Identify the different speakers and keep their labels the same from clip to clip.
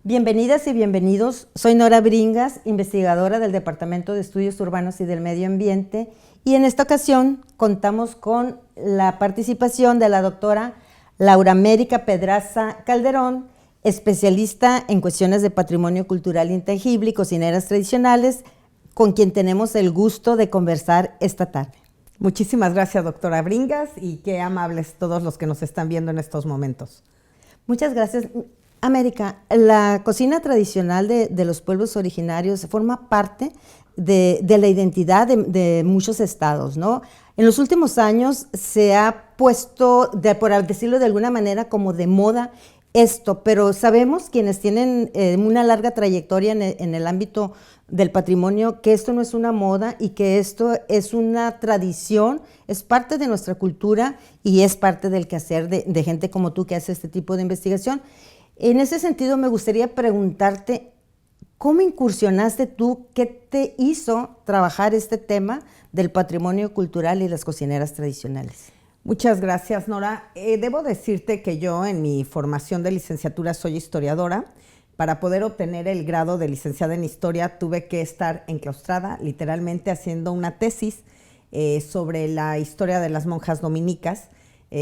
Speaker 1: Bienvenidas y bienvenidos. Soy Nora Bringas, investigadora del Departamento de Estudios Urbanos y del Medio Ambiente, y en esta ocasión contamos con la participación de la doctora Laura América Pedraza Calderón, especialista en cuestiones de patrimonio cultural intangible y cocineras tradicionales, con quien tenemos el gusto de conversar esta tarde.
Speaker 2: Muchísimas gracias, doctora Bringas, y qué amables todos los que nos están viendo en estos momentos.
Speaker 1: Muchas gracias. América, la cocina tradicional de los pueblos originarios forma parte de la identidad de muchos estados, ¿no? En los últimos años se ha puesto, por decirlo de alguna manera, como de moda esto, pero sabemos quienes tienen una larga trayectoria en el ámbito del patrimonio que esto no es una moda y que esto es una tradición, es parte de nuestra cultura y es parte del quehacer de gente como tú que hace este tipo de investigación. En ese sentido, me gustaría preguntarte, ¿cómo incursionaste tú? ¿Qué te hizo trabajar este tema del patrimonio cultural y las cocineras tradicionales?
Speaker 2: Muchas gracias, Nora. Debo decirte que yo en mi formación de licenciatura soy historiadora. Para poder obtener el grado de licenciada en historia tuve que estar enclaustrada, literalmente haciendo una tesis sobre la historia de las monjas dominicas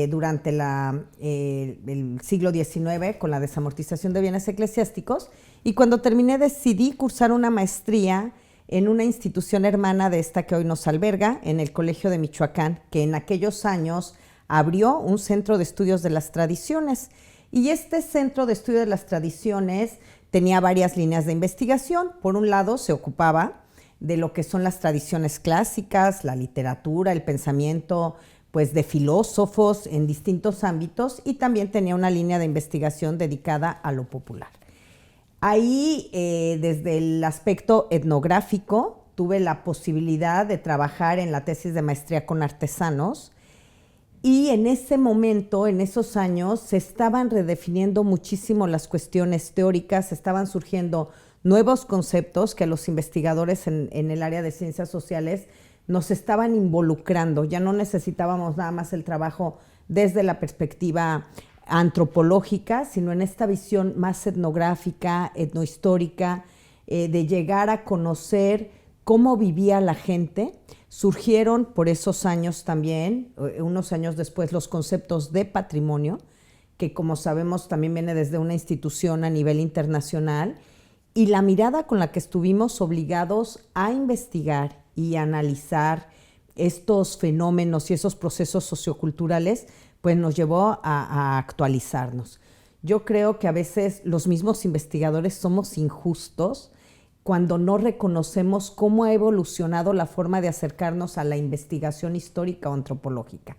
Speaker 2: durante el siglo XIX con la desamortización de bienes eclesiásticos, y cuando terminé decidí cursar una maestría en una institución hermana de esta que hoy nos alberga, en el Colegio de Michoacán, que en aquellos años abrió un centro de estudios de las tradiciones. Y este centro de estudio de las tradiciones tenía varias líneas de investigación. Por un lado, se ocupaba de lo que son las tradiciones clásicas, la literatura, el pensamiento, pues, de filósofos en distintos ámbitos, y también tenía una línea de investigación dedicada a lo popular. Ahí, desde el aspecto etnográfico, tuve la posibilidad de trabajar en la tesis de maestría con artesanos, y en ese momento, en esos años, se estaban redefiniendo muchísimo las cuestiones teóricas, estaban surgiendo nuevos conceptos que los investigadores en el área de ciencias sociales nos estaban involucrando. Ya no necesitábamos nada más el trabajo desde la perspectiva antropológica, sino en esta visión más etnográfica, etnohistórica, de llegar a conocer cómo vivía la gente. Surgieron por esos años también, unos años después, los conceptos de patrimonio, que como sabemos también viene desde una institución a nivel internacional, y la mirada con la que estuvimos obligados a investigar y analizar estos fenómenos y esos procesos socioculturales, pues nos llevó a actualizarnos. Yo creo que a veces los mismos investigadores somos injustos cuando no reconocemos cómo ha evolucionado la forma de acercarnos a la investigación histórica o antropológica.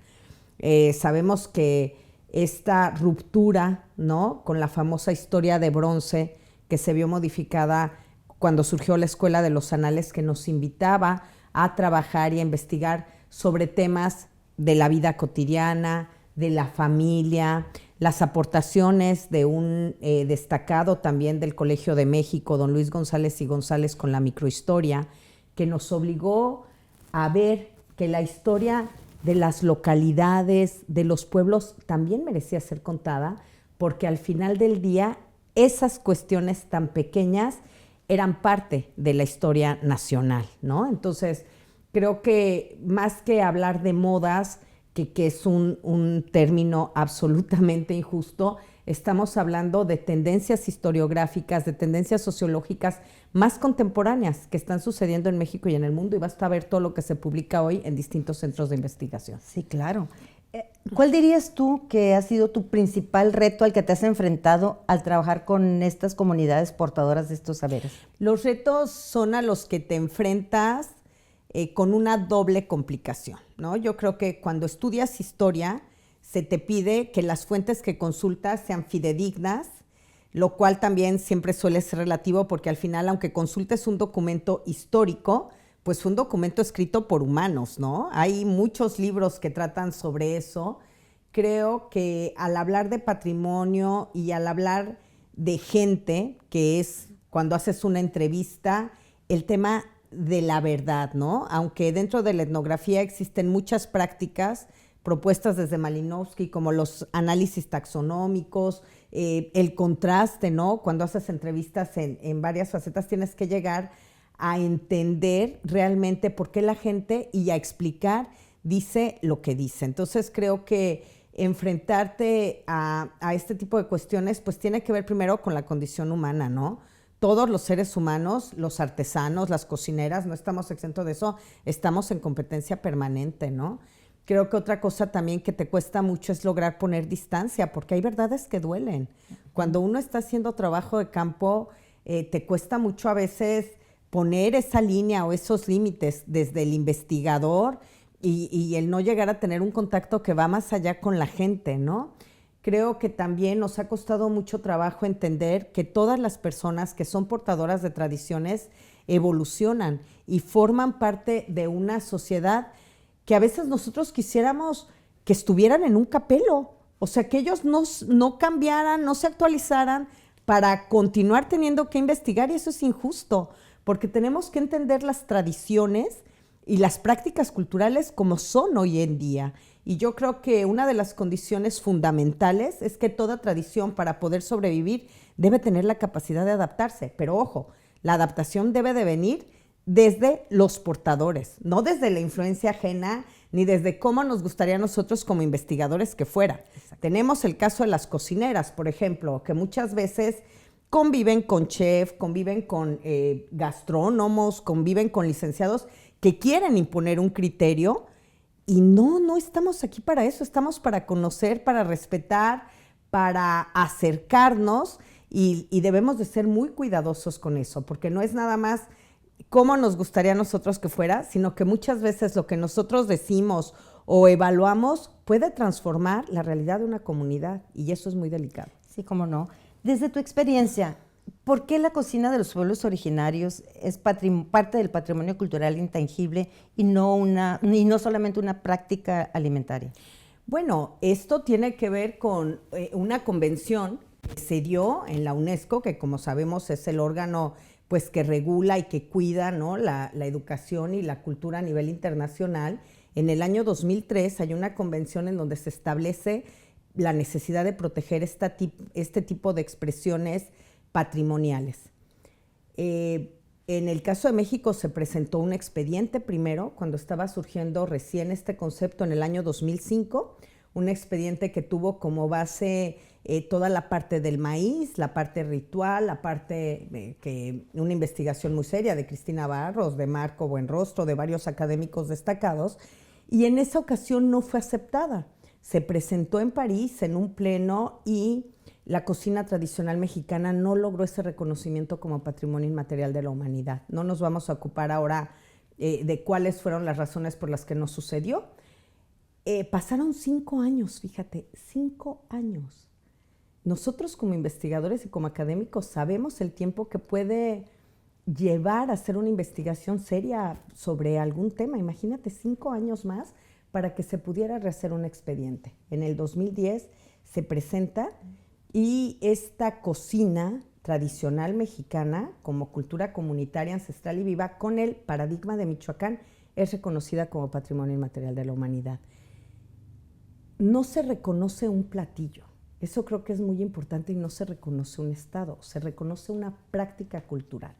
Speaker 2: Sabemos que esta ruptura, ¿no?, con la famosa historia de bronce que se vio modificada cuando surgió la Escuela de los Anales, que nos invitaba a trabajar y a investigar sobre temas de la vida cotidiana, de la familia, las aportaciones de un destacado también del Colegio de México, don Luis González y González, con la microhistoria, que nos obligó a ver que la historia de las localidades, de los pueblos, también merecía ser contada, porque al final del día esas cuestiones tan pequeñas eran parte de la historia nacional, ¿no? Entonces, creo que más que hablar de modas, que es un término absolutamente injusto, estamos hablando de tendencias historiográficas, de tendencias sociológicas más contemporáneas que están sucediendo en México y en el mundo, y basta ver todo lo que se publica hoy en distintos centros de investigación.
Speaker 1: Sí, claro. ¿Cuál dirías tú que ha sido tu principal reto al que te has enfrentado al trabajar con estas comunidades portadoras de estos saberes?
Speaker 2: Los retos son a los que te enfrentas con una doble complicación, ¿no? Yo creo que cuando estudias historia se te pide que las fuentes que consultas sean fidedignas, lo cual también siempre suele ser relativo, porque al final, aunque consultes un documento histórico, pues fue un documento escrito por humanos, ¿no? Hay muchos libros que tratan sobre eso. Creo que al hablar de patrimonio y al hablar de gente, que es cuando haces una entrevista, el tema de la verdad, ¿no? Aunque dentro de la etnografía existen muchas prácticas propuestas desde Malinowski, como los análisis taxonómicos, el contraste, ¿no? Cuando haces entrevistas en varias facetas, tienes que llegar a entender realmente por qué la gente y a explicar dice lo que dice. Entonces creo que enfrentarte a este tipo de cuestiones pues tiene que ver primero con la condición humana, ¿no? Todos los seres humanos, los artesanos, las cocineras, no estamos exentos de eso, estamos en competencia permanente, ¿no? Creo que otra cosa también que te cuesta mucho es lograr poner distancia, porque hay verdades que duelen. Cuando uno está haciendo trabajo de campo, te cuesta mucho a veces poner esa línea o esos límites desde el investigador y el no llegar a tener un contacto que va más allá con la gente, ¿no? Creo que también nos ha costado mucho trabajo entender que todas las personas que son portadoras de tradiciones evolucionan y forman parte de una sociedad que a veces nosotros quisiéramos que estuvieran en un capelo, o sea, que ellos no cambiaran, no se actualizaran para continuar teniendo que investigar, y eso es injusto, porque tenemos que entender las tradiciones y las prácticas culturales como son hoy en día. Y yo creo que una de las condiciones fundamentales es que toda tradición, para poder sobrevivir, debe tener la capacidad de adaptarse. Pero ojo, la adaptación debe de venir desde los portadores, no desde la influencia ajena, ni desde cómo nos gustaría a nosotros como investigadores que fuera. Exacto. Tenemos el caso de las cocineras, por ejemplo, que muchas veces conviven con chef, conviven con gastrónomos, conviven con licenciados que quieren imponer un criterio. Y no estamos aquí para eso, estamos para conocer, para respetar, para acercarnos y debemos de ser muy cuidadosos con eso, porque no es nada más cómo nos gustaría a nosotros que fuera, sino que muchas veces lo que nosotros decimos o evaluamos puede transformar la realidad de una comunidad y eso es muy delicado.
Speaker 1: Sí, cómo no. Desde tu experiencia, ¿por qué la cocina de los pueblos originarios es parte del patrimonio cultural intangible y no solamente una práctica alimentaria?
Speaker 2: Bueno, esto tiene que ver con una convención que se dio en la UNESCO, que como sabemos es el órgano pues, que regula y que cuida, ¿no? la educación y la cultura a nivel internacional. En el año 2003 hay una convención en donde se establece la necesidad de proteger este tipo de expresiones patrimoniales. En el caso de México se presentó un expediente primero, cuando estaba surgiendo recién este concepto en el año 2005, un expediente que tuvo como base toda la parte del maíz, la parte ritual, la parte una investigación muy seria de Cristina Barros, de Marco Buenrostro, de varios académicos destacados, y en esa ocasión no fue aceptada. Se presentó en París en un pleno y la cocina tradicional mexicana no logró ese reconocimiento como patrimonio inmaterial de la humanidad. No nos vamos a ocupar ahora de cuáles fueron las razones por las que no sucedió. Pasaron 5 años, fíjate, 5 años. Nosotros como investigadores y como académicos sabemos el tiempo que puede llevar a hacer una investigación seria sobre algún tema. Imagínate 5 años más para que se pudiera rehacer un expediente. En el 2010 se presenta y esta cocina tradicional mexicana como cultura comunitaria, ancestral y viva con el paradigma de Michoacán es reconocida como patrimonio inmaterial de la humanidad. No se reconoce un platillo, eso creo que es muy importante, y no se reconoce un estado, se reconoce una práctica cultural.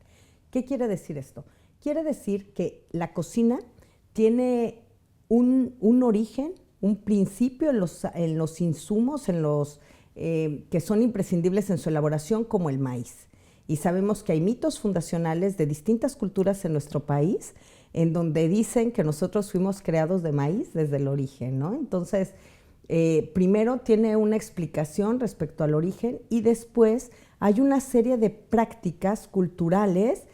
Speaker 2: ¿Qué quiere decir esto? Quiere decir que la cocina tiene un origen, un principio en los insumos, que son imprescindibles en su elaboración, como el maíz. Y sabemos que hay mitos fundacionales de distintas culturas en nuestro país, en donde dicen que nosotros fuimos creados de maíz desde el origen, ¿no? Entonces, primero tiene una explicación respecto al origen y después hay una serie de prácticas culturales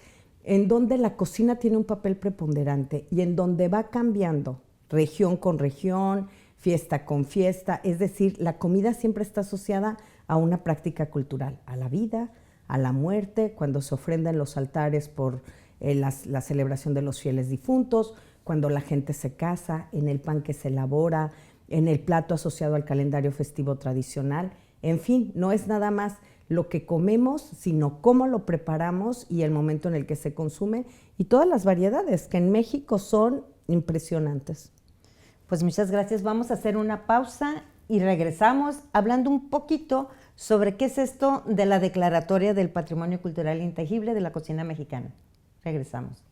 Speaker 2: en donde la cocina tiene un papel preponderante y en donde va cambiando región con región, fiesta con fiesta, es decir, la comida siempre está asociada a una práctica cultural, a la vida, a la muerte, cuando se ofrenda en los altares por la celebración de los fieles difuntos, cuando la gente se casa, en el pan que se elabora, en el plato asociado al calendario festivo tradicional. En fin, no es nada más lo que comemos, sino cómo lo preparamos y el momento en el que se consume y todas las variedades que en México son impresionantes.
Speaker 1: Pues muchas gracias. Vamos a hacer una pausa y regresamos hablando un poquito sobre qué es esto de la Declaratoria del Patrimonio Cultural Intangible de la Cocina Mexicana. Regresamos.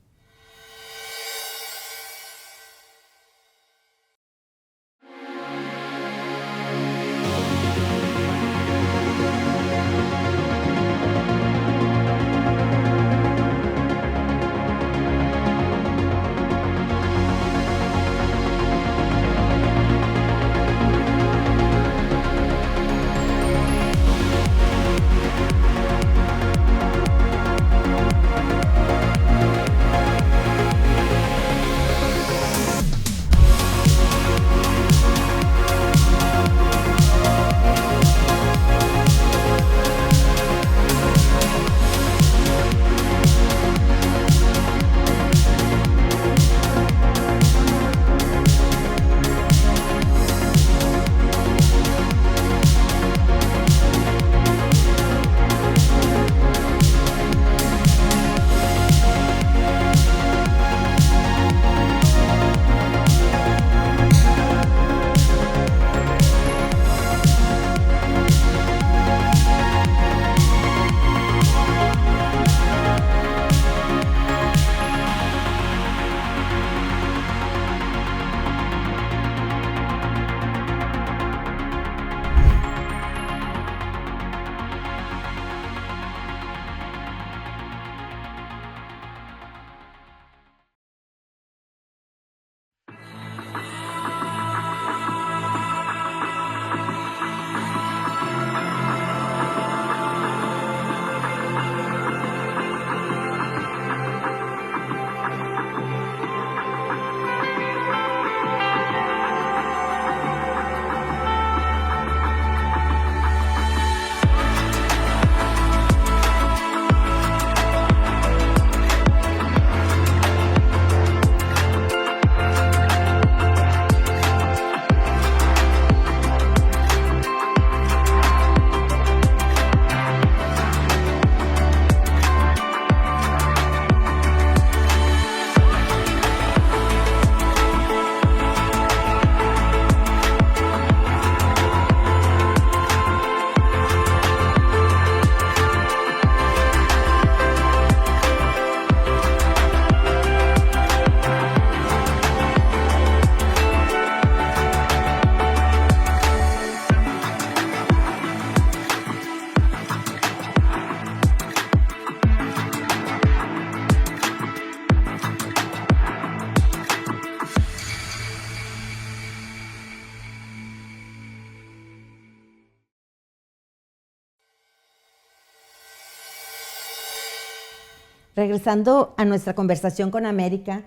Speaker 1: Regresando a nuestra conversación con América,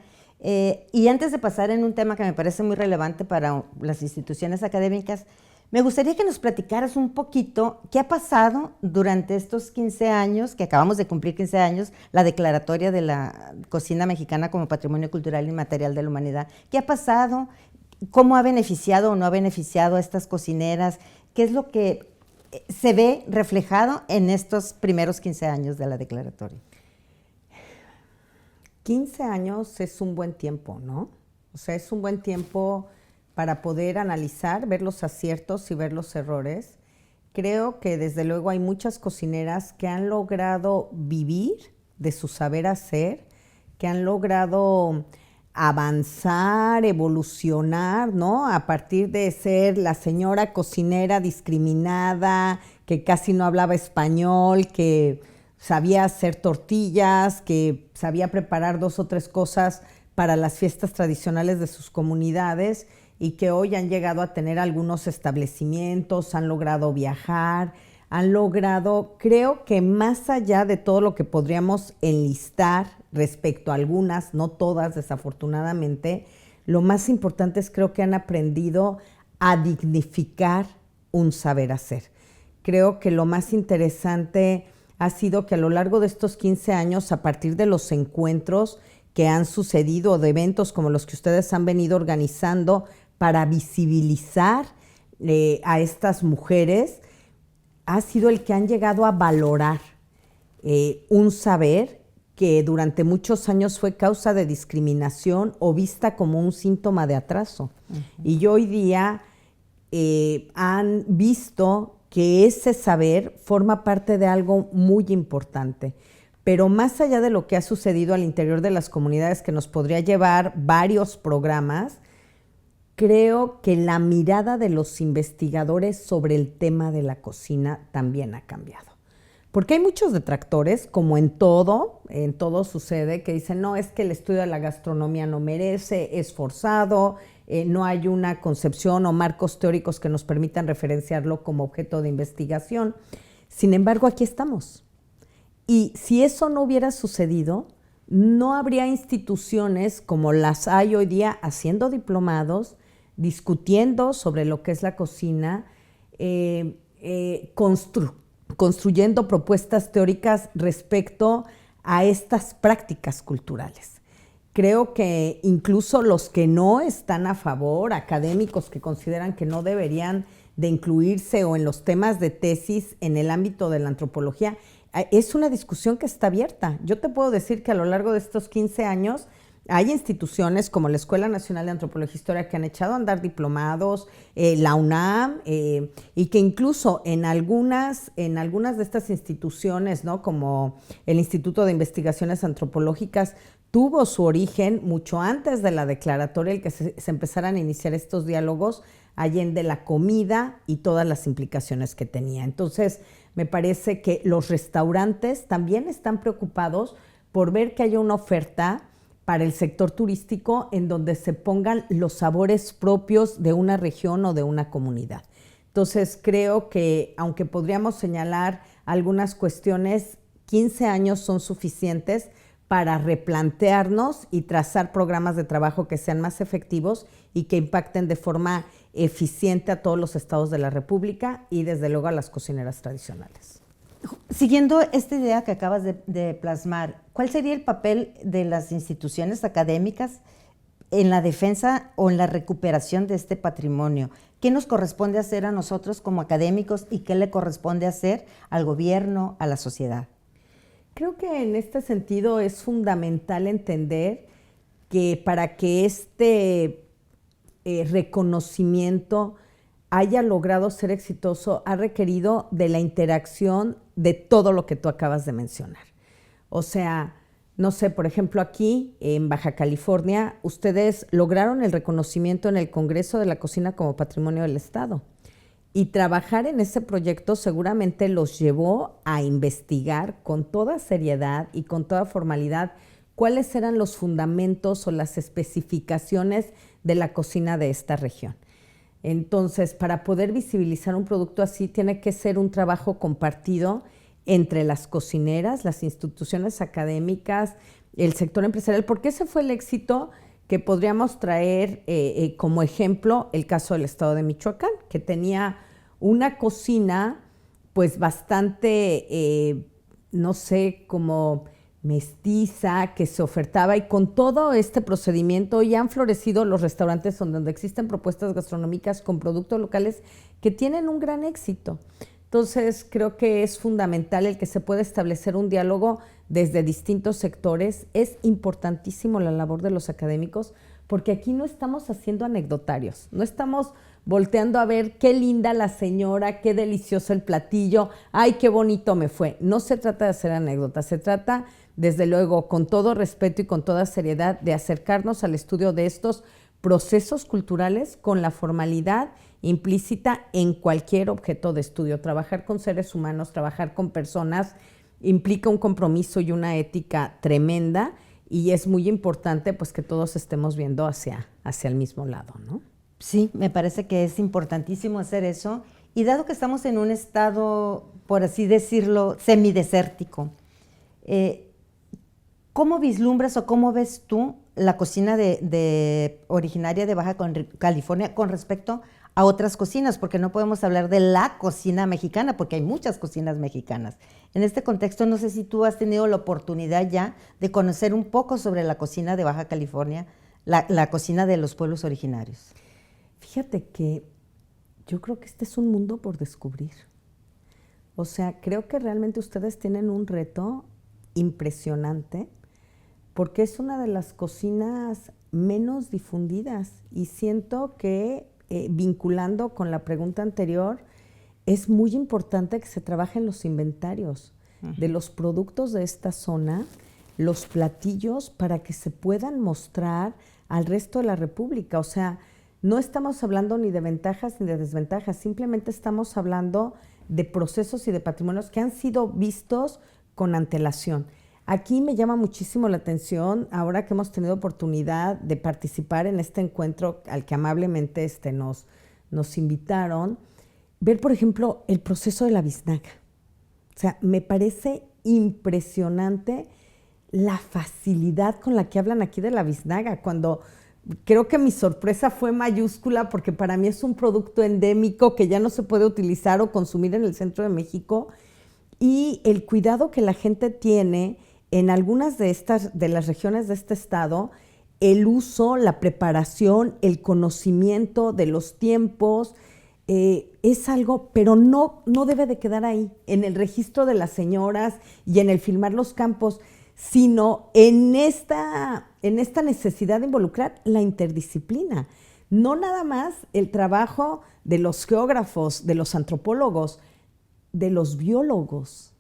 Speaker 1: y antes de pasar en un tema que me parece muy relevante para las instituciones académicas, me gustaría que nos platicaras un poquito qué ha pasado durante estos 15 años, que acabamos de cumplir 15 años, la declaratoria de la cocina mexicana como Patrimonio Cultural Inmaterial de la Humanidad. ¿Qué ha pasado? ¿Cómo ha beneficiado o no ha beneficiado a estas cocineras? ¿Qué es lo que se ve reflejado en estos primeros 15 años de la declaratoria?
Speaker 2: 15 años es un buen tiempo, ¿no? O sea, es un buen tiempo para poder analizar, ver los aciertos y ver los errores. Creo que desde luego hay muchas cocineras que han logrado vivir de su saber hacer, que han logrado avanzar, evolucionar, ¿no? A partir de ser la señora cocinera discriminada, que casi no hablaba español, que sabía hacer tortillas, que sabía preparar 2 o 3 cosas para las fiestas tradicionales de sus comunidades y que hoy han llegado a tener algunos establecimientos, han logrado viajar, han logrado, creo que más allá de todo lo que podríamos enlistar respecto a algunas, no todas desafortunadamente, lo más importante es creo que han aprendido a dignificar un saber hacer. Creo que lo más interesante ha sido que a lo largo de estos 15 años, a partir de los encuentros que han sucedido, de eventos como los que ustedes han venido organizando para visibilizar a estas mujeres, ha sido el que han llegado a valorar un saber que durante muchos años fue causa de discriminación o vista como un síntoma de atraso. Y hoy día han visto que ese saber forma parte de algo muy importante. Pero más allá de lo que ha sucedido al interior de las comunidades, que nos podría llevar varios programas, creo que la mirada de los investigadores sobre el tema de la cocina también ha cambiado. Porque hay muchos detractores, como en todo sucede, que dicen, no, es que el estudio de la gastronomía no merece, es forzado, no hay una concepción o marcos teóricos que nos permitan referenciarlo como objeto de investigación. Sin embargo, aquí estamos. Y si eso no hubiera sucedido, no habría instituciones como las hay hoy día haciendo diplomados, discutiendo sobre lo que es la cocina, construyendo propuestas teóricas respecto a estas prácticas culturales. Creo que incluso los que no están a favor, académicos que consideran que no deberían de incluirse o en los temas de tesis en el ámbito de la antropología, es una discusión que está abierta. Yo te puedo decir que a lo largo de estos 15 años hay instituciones como la Escuela Nacional de Antropología e Historia que han echado a andar diplomados, la UNAM, y que incluso en algunas de estas instituciones, ¿no?, como el Instituto de Investigaciones Antropológicas, tuvo su origen mucho antes de la declaratoria, el que se empezaran a iniciar estos diálogos allende la comida y todas las implicaciones que tenía. Entonces, me parece que los restaurantes también están preocupados por ver que haya una oferta para el sector turístico en donde se pongan los sabores propios de una región o de una comunidad. Entonces, creo que aunque podríamos señalar algunas cuestiones, 15 años son suficientes para replantearnos y trazar programas de trabajo que sean más efectivos y que impacten de forma eficiente a todos los estados de la República y desde luego a las cocineras tradicionales.
Speaker 1: Siguiendo esta idea que acabas de plasmar, ¿cuál sería el papel de las instituciones académicas en la defensa o en la recuperación de este patrimonio? ¿Qué nos corresponde hacer a nosotros como académicos y qué le corresponde hacer al gobierno, a la sociedad?
Speaker 2: Creo que en este sentido es fundamental entender que para que este reconocimiento haya logrado ser exitoso, ha requerido de la interacción de todo lo que tú acabas de mencionar. O sea, no sé, por ejemplo, aquí en Baja California, ustedes lograron el reconocimiento en el Congreso de la Cocina como Patrimonio del Estado. Y trabajar en ese proyecto seguramente los llevó a investigar con toda seriedad y con toda formalidad cuáles eran los fundamentos o las especificaciones de la cocina de esta región. Entonces, para poder visibilizar un producto así, tiene que ser un trabajo compartido entre las cocineras, las instituciones académicas, el sector empresarial, porque ese fue el éxito que podríamos traer como ejemplo el caso del estado de Michoacán, que tenía una cocina pues bastante, no sé, como mestiza, que se ofertaba, y con todo este procedimiento ya han florecido los restaurantes donde existen propuestas gastronómicas con productos locales que tienen un gran éxito. Entonces, creo que es fundamental el que se pueda establecer un diálogo desde distintos sectores. Es importantísimo la labor de los académicos, porque aquí no estamos haciendo anecdotarios, no estamos volteando a ver qué linda la señora, qué delicioso el platillo, ay, qué bonito me fue. No se trata de hacer anécdotas, se trata, desde luego, con todo respeto y con toda seriedad, de acercarnos al estudio de estos procesos culturales con la formalidad implícita en cualquier objeto de estudio. Trabajar con seres humanos, trabajar con personas, implica un compromiso y una ética tremenda, y es muy importante pues que todos estemos viendo hacia el mismo lado, ¿no?
Speaker 1: Sí, me parece que es importantísimo hacer eso, y dado que estamos en un estado, por así decirlo, semidesértico, ¿cómo vislumbras o cómo ves tú la cocina originaria de Baja California con respecto a otras cocinas? Porque no podemos hablar de la cocina mexicana, porque hay muchas cocinas mexicanas. En este contexto, no sé si tú has tenido la oportunidad ya de conocer un poco sobre la cocina de Baja California, la cocina de los pueblos originarios.
Speaker 2: Fíjate que yo creo que este es un mundo por descubrir. O sea, creo que realmente ustedes tienen un reto impresionante porque es una de las cocinas menos difundidas y siento que vinculando con la pregunta anterior, es muy importante que se trabajen los inventarios de los productos de esta zona, los platillos para que se puedan mostrar al resto de la República. O sea, no estamos hablando ni de ventajas ni de desventajas, simplemente estamos hablando de procesos y de patrimonios que han sido vistos con antelación. Aquí me llama muchísimo la atención, ahora que hemos tenido oportunidad de participar en este encuentro al que amablemente nos invitaron, ver, por ejemplo, el proceso de la biznaga. O sea, me parece impresionante la facilidad con la que hablan aquí de la biznaga, cuando creo que mi sorpresa fue mayúscula porque para mí es un producto endémico que ya no se puede utilizar o consumir en el centro de México, y el cuidado que la gente tiene en algunas de las regiones de este estado, el uso, la preparación, el conocimiento de los tiempos, es algo, pero no debe de quedar ahí, en el registro de las señoras y en el filmar los campos, sino en esta necesidad de involucrar la interdisciplina. No nada más el trabajo de los geógrafos, de los antropólogos, de los biólogos,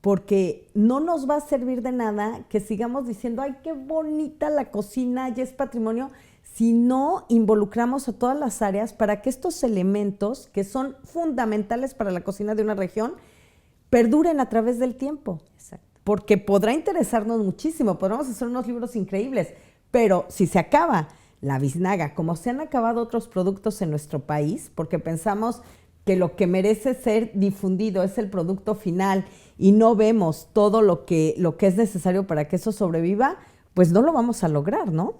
Speaker 2: porque no nos va a servir de nada que sigamos diciendo, ay, qué bonita la cocina, ya es patrimonio, si no involucramos a todas las áreas para que estos elementos, que son fundamentales para la cocina de una región, perduren a través del tiempo.
Speaker 1: Exacto.
Speaker 2: Porque podrá interesarnos muchísimo, podremos hacer unos libros increíbles, pero si se acaba la biznaga, como se han acabado otros productos en nuestro país, porque pensamos que lo que merece ser difundido es el producto final y no vemos todo lo que es necesario para que eso sobreviva, pues no lo vamos a lograr, ¿no?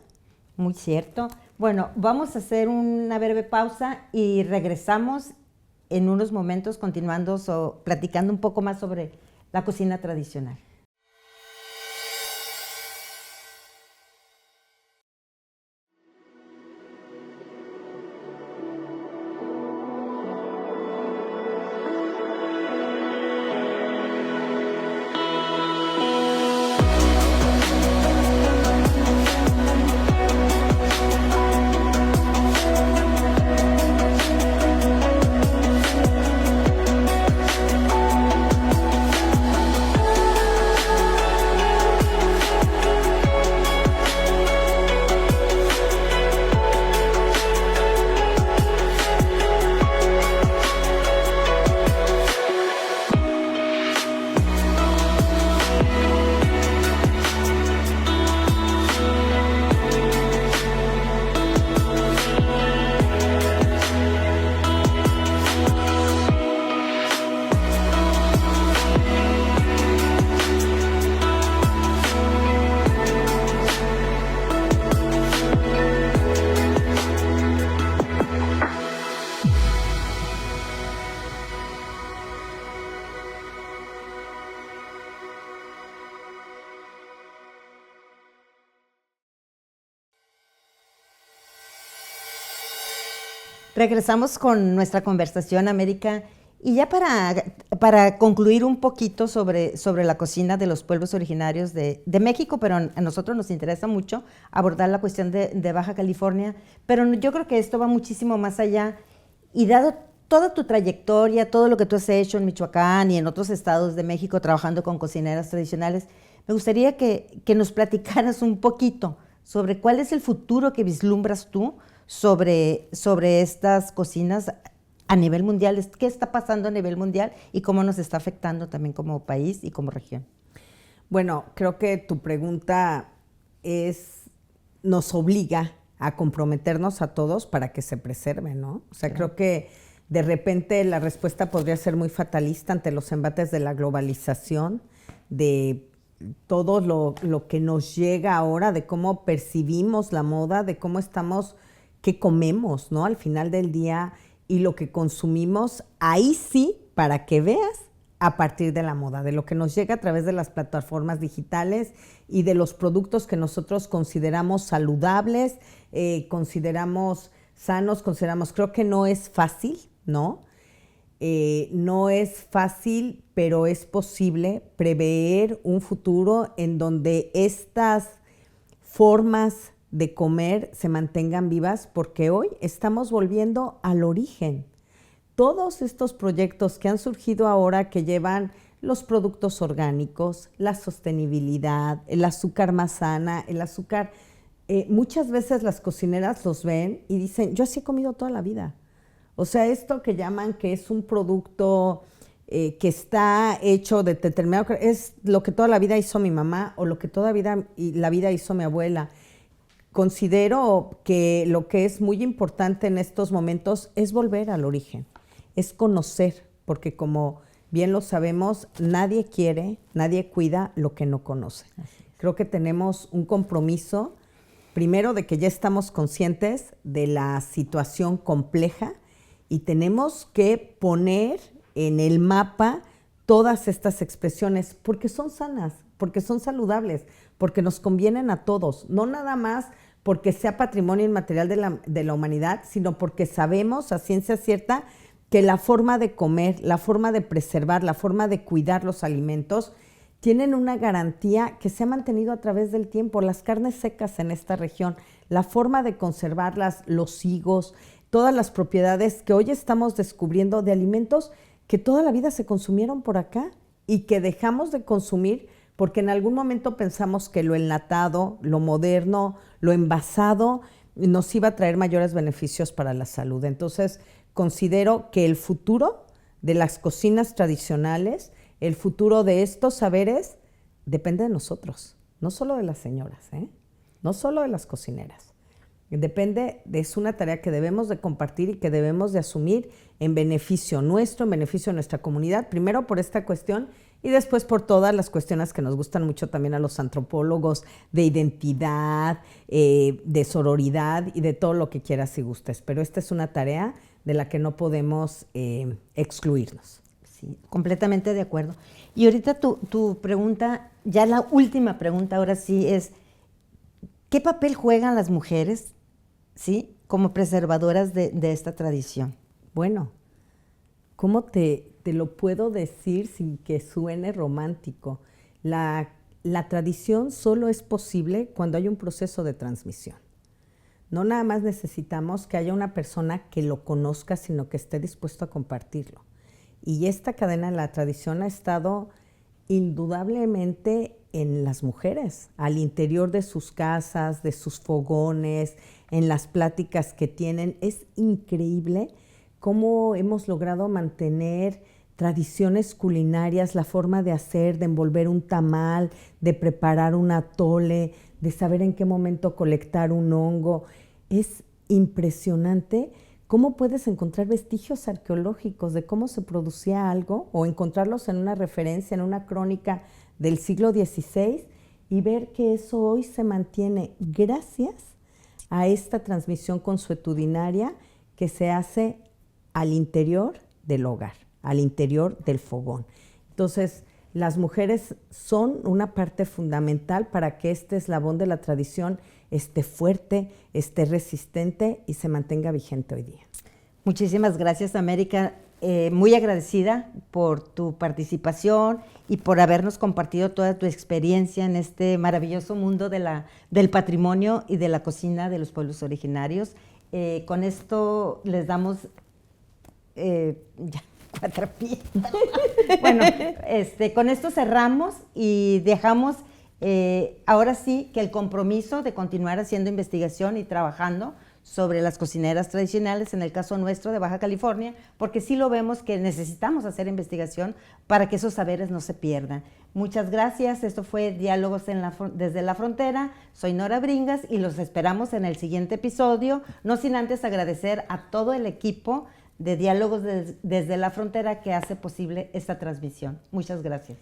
Speaker 1: Muy cierto. Bueno, vamos a hacer una breve pausa y regresamos en unos momentos continuando platicando un poco más sobre la cocina tradicional. Regresamos con nuestra conversación, América, y ya para concluir un poquito sobre la cocina de los pueblos originarios de México, pero a nosotros nos interesa mucho abordar la cuestión de Baja California, pero yo creo que esto va muchísimo más allá, y dado toda tu trayectoria, todo lo que tú has hecho en Michoacán y en otros estados de México trabajando con cocineras tradicionales, me gustaría que nos platicaras un poquito sobre cuál es el futuro que vislumbras tú sobre estas cocinas a nivel mundial. ¿Qué está pasando a nivel mundial y cómo nos está afectando también como país y como región?
Speaker 2: Bueno, creo que tu pregunta nos obliga a comprometernos a todos para que se preserve, ¿no? O sea, creo que de repente la respuesta podría ser muy fatalista ante los embates de la globalización, de todo lo que nos llega ahora, de cómo percibimos la moda, de cómo estamos, qué comemos, ¿no? Al final del día, y lo que consumimos, ahí sí, para que veas, a partir de la moda, de lo que nos llega a través de las plataformas digitales y de los productos que nosotros consideramos saludables, consideramos sanos, creo que no es fácil, ¿no? No es fácil, pero es posible prever un futuro en donde estas formas de comer se mantengan vivas, porque hoy estamos volviendo al origen. Todos estos proyectos que han surgido ahora, que llevan los productos orgánicos, la sostenibilidad, el azúcar más sana, el azúcar, muchas veces las cocineras los ven y dicen, yo así he comido toda la vida. O sea, esto que llaman que es un producto que está hecho de determinado, es lo que toda la vida hizo mi mamá o lo que toda la vida hizo mi abuela. Considero que lo que es muy importante en estos momentos es volver al origen, es conocer, porque como bien lo sabemos, nadie quiere, nadie cuida lo que no conoce. Creo que tenemos un compromiso, primero de que ya estamos conscientes de la situación compleja y tenemos que poner en el mapa todas estas expresiones porque son sanas, porque son saludables, porque nos convienen a todos, no nada más porque sea patrimonio inmaterial de la humanidad, sino porque sabemos a ciencia cierta que la forma de comer, la forma de preservar, la forma de cuidar los alimentos tienen una garantía que se ha mantenido a través del tiempo. Las carnes secas en esta región, la forma de conservarlas, los higos, todas las propiedades que hoy estamos descubriendo de alimentos que toda la vida se consumieron por acá y que dejamos de consumir porque en algún momento pensamos que lo enlatado, lo moderno, lo envasado nos iba a traer mayores beneficios para la salud. Entonces, considero que el futuro de las cocinas tradicionales, el futuro de estos saberes, depende de nosotros, no solo de las señoras, no solo de las cocineras. Es una tarea que debemos de compartir y que debemos de asumir en beneficio nuestro, en beneficio de nuestra comunidad, primero por esta cuestión y después por todas las cuestiones que nos gustan mucho también a los antropólogos, de identidad, de sororidad y de todo lo que quieras y gustes. Pero esta es una tarea de la que no podemos excluirnos.
Speaker 1: Sí, completamente de acuerdo. Y ahorita tu pregunta, ya la última pregunta ahora sí es, ¿qué papel juegan las mujeres, sí, como preservadoras de esta tradición?
Speaker 2: Bueno, ¿cómo te lo puedo decir sin que suene romántico? La tradición solo es posible cuando hay un proceso de transmisión. No nada más necesitamos que haya una persona que lo conozca, sino que esté dispuesto a compartirlo. Y esta cadena de la tradición ha estado indudablemente en las mujeres, al interior de sus casas, de sus fogones, en las pláticas que tienen. Es increíble cómo hemos logrado mantener tradiciones culinarias, la forma de hacer, de envolver un tamal, de preparar un atole, de saber en qué momento colectar un hongo. Es impresionante cómo puedes encontrar vestigios arqueológicos de cómo se producía algo o encontrarlos en una referencia, en una crónica del siglo XVI y ver que eso hoy se mantiene gracias a esta transmisión consuetudinaria que se hace al interior del hogar, al interior del fogón. Entonces, las mujeres son una parte fundamental para que este eslabón de la tradición esté fuerte, esté resistente y se mantenga vigente hoy día.
Speaker 1: Muchísimas gracias, América. Muy agradecida por tu participación y por habernos compartido toda tu experiencia en este maravilloso mundo del patrimonio y de la cocina de los pueblos originarios. Con esto les damos ya 4 pies. Bueno, con esto cerramos y dejamos ahora sí que el compromiso de continuar haciendo investigación y trabajando sobre las cocineras tradicionales, en el caso nuestro de Baja California, porque sí lo vemos que necesitamos hacer investigación para que esos saberes no se pierdan. Muchas gracias, esto fue Diálogos desde la Frontera, soy Nora Bringas y los esperamos en el siguiente episodio, no sin antes agradecer a todo el equipo de Diálogos desde la Frontera que hace posible esta transmisión. Muchas gracias.